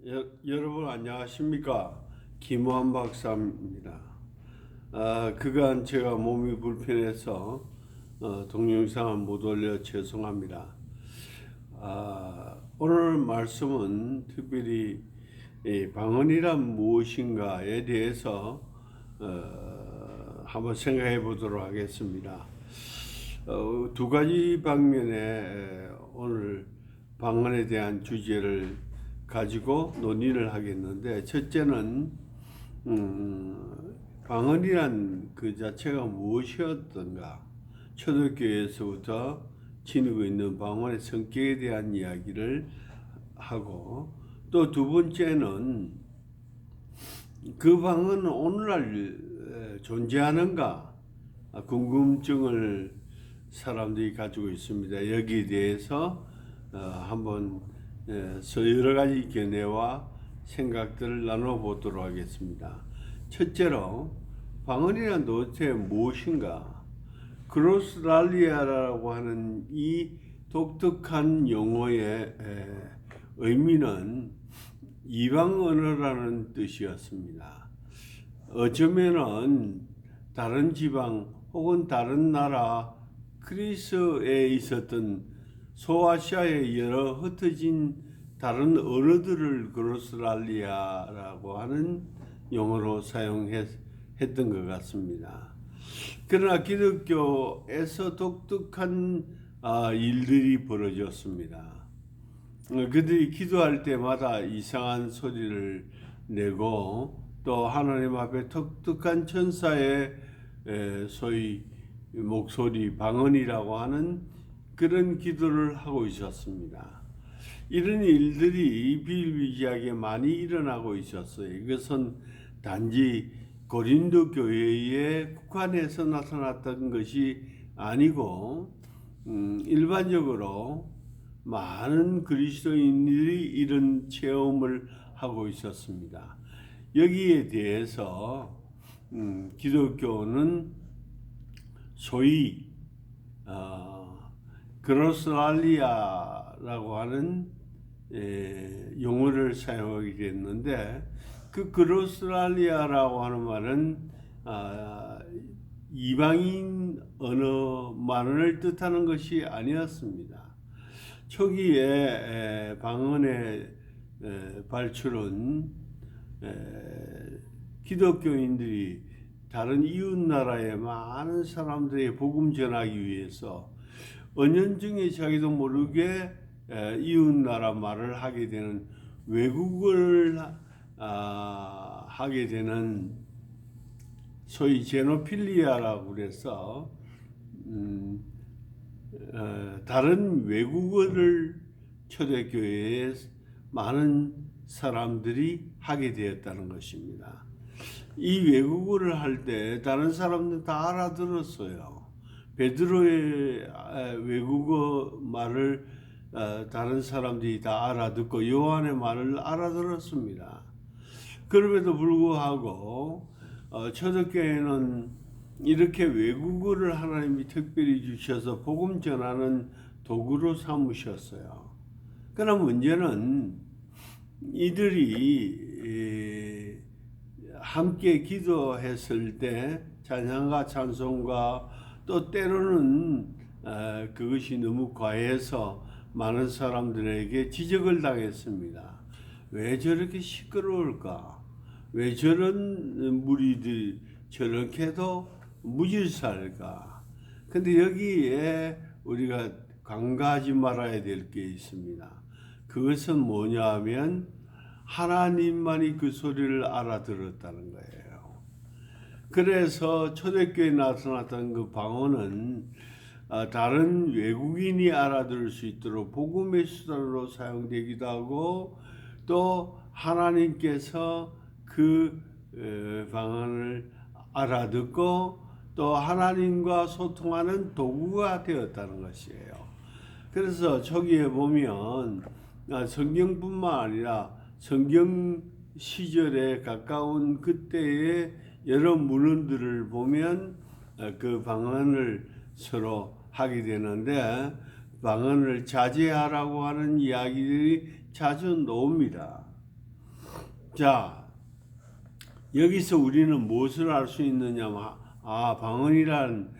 여러분 안녕하십니까? 김호한 박사입니다. 그간 제가 몸이 불편해서 동영상을 못 올려 죄송합니다. 오늘 말씀은 특별히 이 방언이란 무엇인가에 대해서 한번 생각해 보도록 하겠습니다. 두 가지 방면에 오늘 방언에 대한 주제를 가지고 논의를 하겠는데, 첫째는 방언이란 그 자체가 무엇이었던가, 초대교회에서부터 지니고 있는 방언의 성격에 대한 이야기를 하고, 또 두 번째는 그 방언은 오늘날 존재하는가 궁금증을 사람들이 가지고 있습니다. 여기에 대해서 한번 여러 가지 견해와 생각들을 나눠보도록 하겠습니다. 첫째로, 방언이란 도대체 무엇인가? 글로스랄리아라고 하는 이 독특한 용어의 의미는 이방 언어라는 뜻이었습니다. 어쩌면은 다른 지방 혹은 다른 나라 그리스에 있었던 소아시아의 여러 흩어진 다른 언어들을 글로스랄리아라고 하는 용어로 사용했던 것 같습니다. 그러나 기독교에서 독특한 일들이 벌어졌습니다. 그들이 기도할 때마다 이상한 소리를 내고, 또 하나님 앞에 독특한 천사의 소위 목소리, 방언이라고 하는 그런 기도를 하고 있었습니다. 이런 일들이 비일비재하게 많이 일어나고 있었어요. 이것은 단지 고린도 교회에 국한해서 나타났던 것이 아니고, 일반적으로 많은 그리스도인들이 이런 체험을 하고 있었습니다. 여기에 대해서 기독교는 소위 글로스랄리아라고 하는 용어를 사용하게 됐는데, 그 글로스랄리아라고 하는 말은 이방인 언어만을 뜻하는 것이 아니었습니다. 초기에 방언의 발출은 기독교인들이 다른 이웃 나라의 많은 사람들의 복음 전하기 위해서 은연중에 자기도 모르게 이웃 나라 말을 하게 되는, 외국어를 하게 되는 소위 제노필리아라고 그래서 다른 외국어를 초대교회에 많은 사람들이 하게 되었다는 것입니다. 이 외국어를 할 때 다른 사람들 다 알아들었어요. 베드로의 외국어 말을 다른 사람들이 다 알아듣고 요한의 말을 알아들었습니다. 그럼에도 불구하고 초대교회는 이렇게 외국어를 하나님이 특별히 주셔서 복음 전하는 도구로 삼으셨어요. 그러나 문제는 이들이 함께 기도했을 때 찬양과 찬송과, 또 때로는 그것이 너무 과해서 많은 사람들에게 지적을 당했습니다. 왜 저렇게 시끄러울까? 왜 저런 무리들 저렇게도 무질서할까? 근데 여기에 우리가 간과하지 말아야 될 게 있습니다. 그것은 뭐냐 하면 하나님만이 그 소리를 알아들었다는 거예요. 그래서 초대교회에 나타났던 그 방언은 다른 외국인이 알아들을 수 있도록 복음의 수단으로 사용되기도 하고, 또 하나님께서 그 방언을 알아듣고 또 하나님과 소통하는 도구가 되었다는 것이에요. 그래서 초기에 보면 성경뿐만 아니라 성경 시절에 가까운 그때의 여러 문헌들을 보면 그 방언을 서로 하게 되는데, 방언을 자제하라고 하는 이야기들이 자주 나옵니다. 자, 여기서 우리는 무엇을 알 수 있느냐면, 방언이란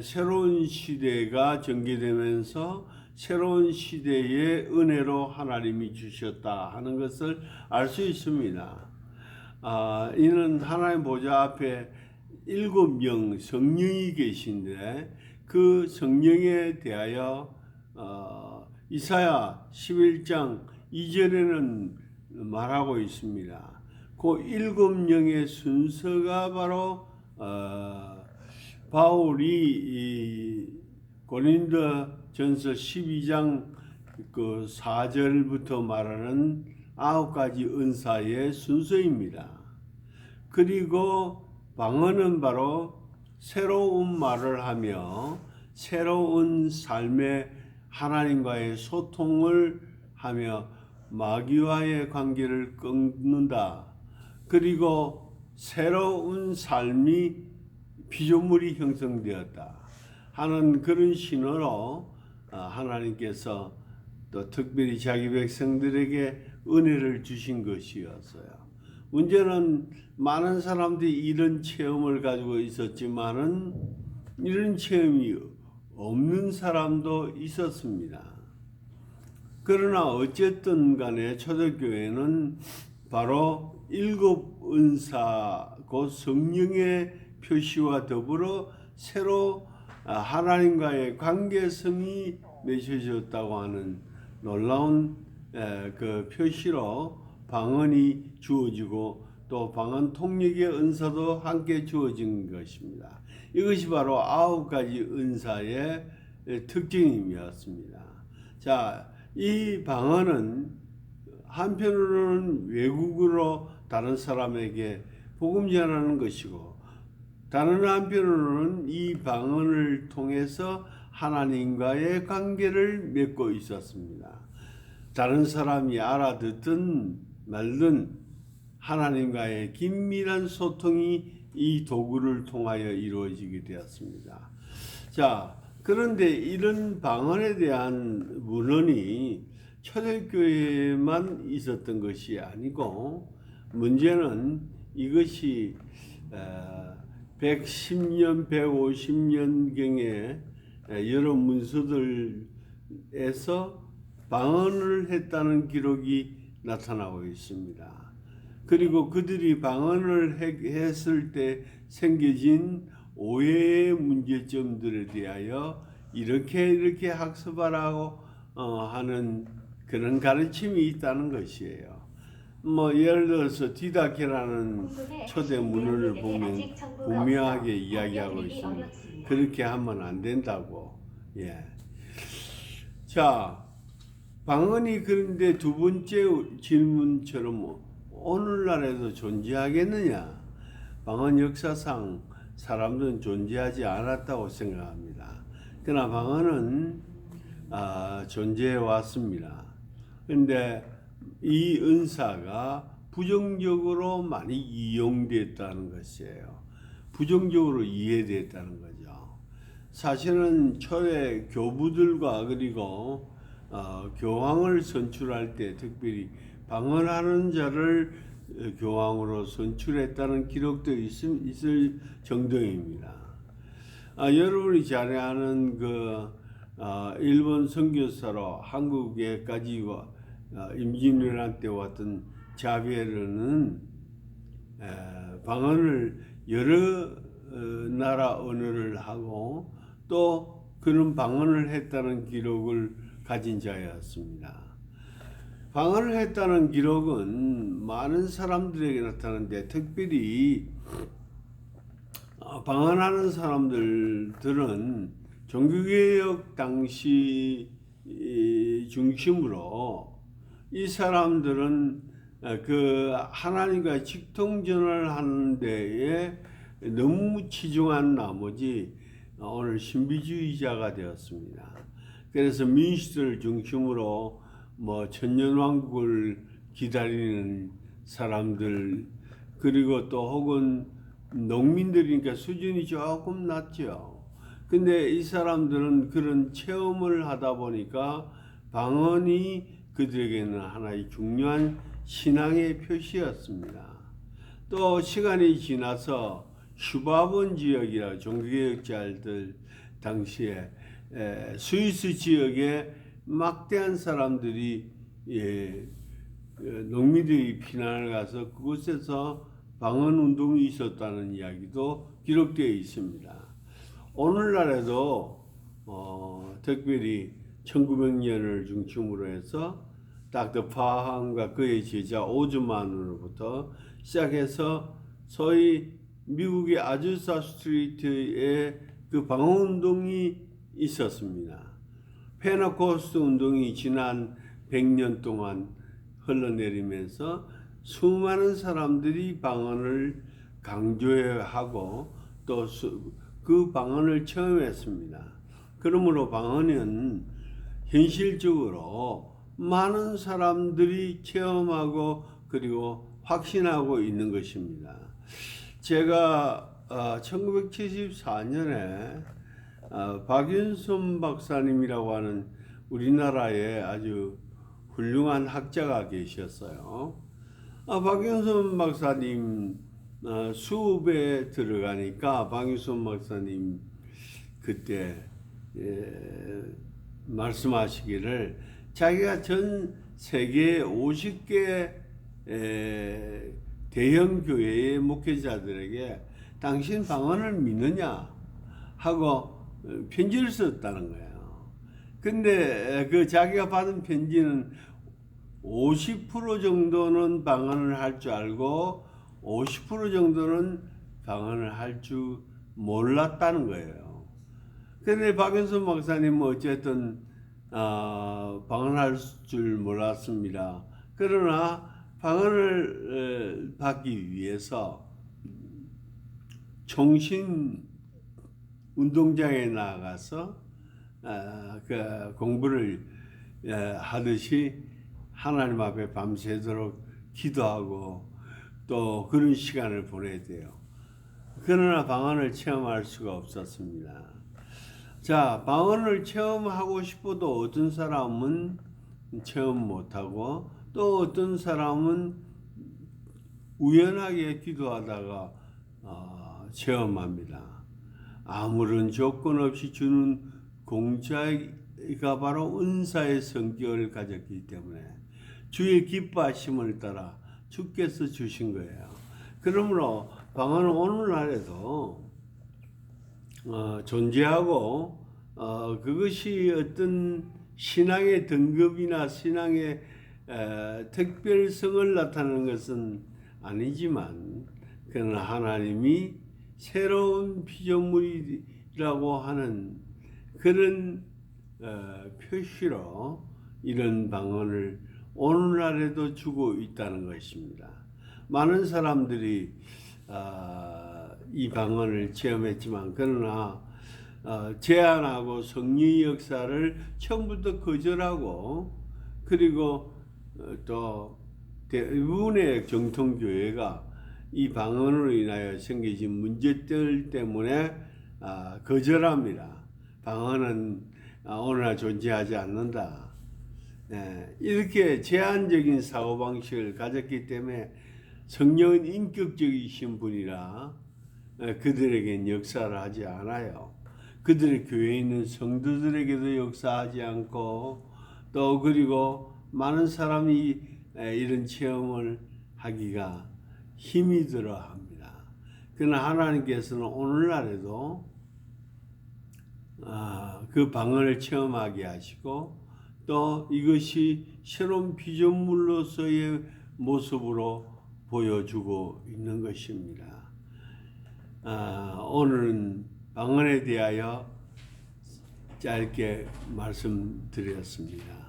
새로운 시대가 전개되면서 새로운 시대의 은혜로 하나님이 주셨다 하는 것을 알 수 있습니다. 이는 하나님 보좌 앞에 7명 성령이 계신데 그 성령에 대하여 이사야 11장 2절에는 말하고 있습니다. 그 7명의 순서가 바로 바울이 고린도전서 12장 그 4절부터 말하는 9가지 은사의 순서입니다. 그리고 방언은 바로 새로운 말을 하며 새로운 삶의 하나님과의 소통을 하며 마귀와의 관계를 끊는다. 그리고 새로운 삶이 피조물이 형성되었다 하는 그런 신호로 하나님께서 또 특별히 자기 백성들에게 은혜를 주신 것이었어요. 문제는 많은 사람들이 이런 체험을 가지고 있었지만은 이런 체험이 없는 사람도 있었습니다. 그러나 어쨌든 간에 초대교회는 바로 7 은사 곧 성령의 표시와 더불어 새로 하나님과의 관계성이 맺혀졌다고 하는 놀라운 그 표시로 방언이 주어지고 또 방언 통역의 은사도 함께 주어진 것입니다. 이것이 바로 9가지 은사의 특징이었습니다. 자, 이 방언은 한편으로는 외국으로 다른 사람에게 복음 전하는 것이고 다른 한편으로는 이 방언을 통해서 하나님과의 관계를 맺고 있었습니다. 다른 사람이 알아듣든 말든 하나님과의 긴밀한 소통이 이 도구를 통하여 이루어지게 되었습니다. 자, 그런데 이런 방언에 대한 문헌이 초대교회에만 있었던 것이 아니고 문제는 이것이 110년, 150년경에 여러 문서들에서 방언을 했다는 기록이 나타나고 있습니다. 그리고 그들이 방언을 했을 때 생겨진 오해의 문제점들에 대하여 이렇게 학습하라고 하는 그런 가르침이 있다는 것이에요. 예를 들어서 디다케라는 초대 문헌을 보면 분명하게 이야기하고 있습니다. 그렇게 하면 안 된다고. 예. 자, 방언이 그런데 두 번째 질문처럼 오늘날에도 존재하겠느냐? 방언 역사상 사람들은 존재하지 않았다고 생각합니다. 그러나 방언은 존재해 왔습니다. 그런데 이 은사가 부정적으로 많이 이용됐다는 것이에요. 부정적으로 이해됐다는 거죠. 사실은 초대 교부들과 그리고 교황을 선출할 때 특별히 방언하는 자를 교황으로 선출했다는 기록도 있을 정도입니다. 여러분이 잘 아는 일본 선교사로 한국에까지 임진왜란 때 왔던 자비에르는 방언을 여러 나라 언어를 하고 또 그런 방언을 했다는 기록을 가진 자였습니다. 방언을 했다는 기록은 많은 사람들에게 나타나는데 특별히 방언하는 사람들은 종교개혁 당시 중심으로 이 사람들은 그 하나님과 직통전을 하는 데에 너무 치중한 나머지 오늘 신비주의자가 되었습니다. 그래서 민주주의를 중심으로 천년왕국을 기다리는 사람들 그리고 또 혹은 농민들이니까 수준이 조금 낮죠. 근데 이 사람들은 그런 체험을 하다 보니까 방언이 그들에게는 하나의 중요한 신앙의 표시였습니다. 또 시간이 지나서 슈바본 지역이라 종교개혁자들 당시에 스위스 지역에 막대한 사람들이 농민들이 피난을 가서 그곳에서 방언 운동이 있었다는 이야기도 기록되어 있습니다. 오늘날에도 특별히 1900년을 중심으로 해서 닥터 파함과 그의 제자 오즈만으로부터 시작해서 소위 미국의 아주사 스트리트에 그 방언 운동이 있었습니다. 페나코스트 운동이 지난 100년 동안 흘러내리면서 수많은 사람들이 방언을 강조하고 또 그 방언을 체험했습니다. 그러므로 방언은 현실적으로 많은 사람들이 체험하고 그리고 확신하고 있는 것입니다. 제가 1974년에 박윤선 박사님이라고 하는 우리나라에 아주 훌륭한 학자가 계셨어요. 박윤선 박사님 수업에 들어가니까 박윤선 박사님 그때 말씀하시기를 자기가 전 세계 50개 대형 교회의 목회자들에게 당신 방언을 믿느냐 하고 편지를 썼다는 거예요. 근데 그 자기가 받은 편지는 50% 정도는 방언을 할 줄 알고 50% 정도는 방언을 할 줄 몰랐다는 거예요. 근데 박윤선 박사님은 어쨌든 방언할 줄 몰랐습니다. 그러나 방언을 받기 위해서 총신 운동장에 나가서 그 공부를 하듯이 하나님 앞에 밤새도록 기도하고 또 그런 시간을 보내야 돼요. 그러나 방언을 체험할 수가 없었습니다. 자, 방언을 체험하고 싶어도 어떤 사람은 체험 못하고 또 어떤 사람은 우연하게 기도하다가 체험합니다. 아무런 조건 없이 주는 공짜가 바로 은사의 성격을 가졌기 때문에 주의 기뻐하심을 따라 주께서 주신 거예요. 그러므로 방언은 오늘날에도 존재하고 그것이 어떤 신앙의 등급이나 신앙의 특별성을 나타내는 것은 아니지만 그러나 하나님이 새로운 피조물이라고 하는 그런 표시로 이런 방언을 오늘날에도 주고 있다는 것입니다. 많은 사람들이 이 방언을 체험했지만 그러나 제한하고 성령의 역사를 처음부터 거절하고 그리고 또 대부분의 정통교회가 이 방언으로 인하여 생기신 문제들 때문에 거절합니다. 방언은 오늘날 존재하지 않는다. 이렇게 제한적인 사고방식을 가졌기 때문에 성령은 인격적이신 분이라 그들에겐 역사를 하지 않아요. 그들의 교회에 있는 성도들에게도 역사하지 않고 또 그리고 많은 사람이 이런 체험을 하기가 힘이 들어 합니다. 그러나 하나님께서는 오늘날에도 그 방언을 체험하게 하시고 또 이것이 새로운 피조물로서의 모습으로 보여주고 있는 것입니다. 오늘은 방언에 대하여 짧게 말씀드렸습니다.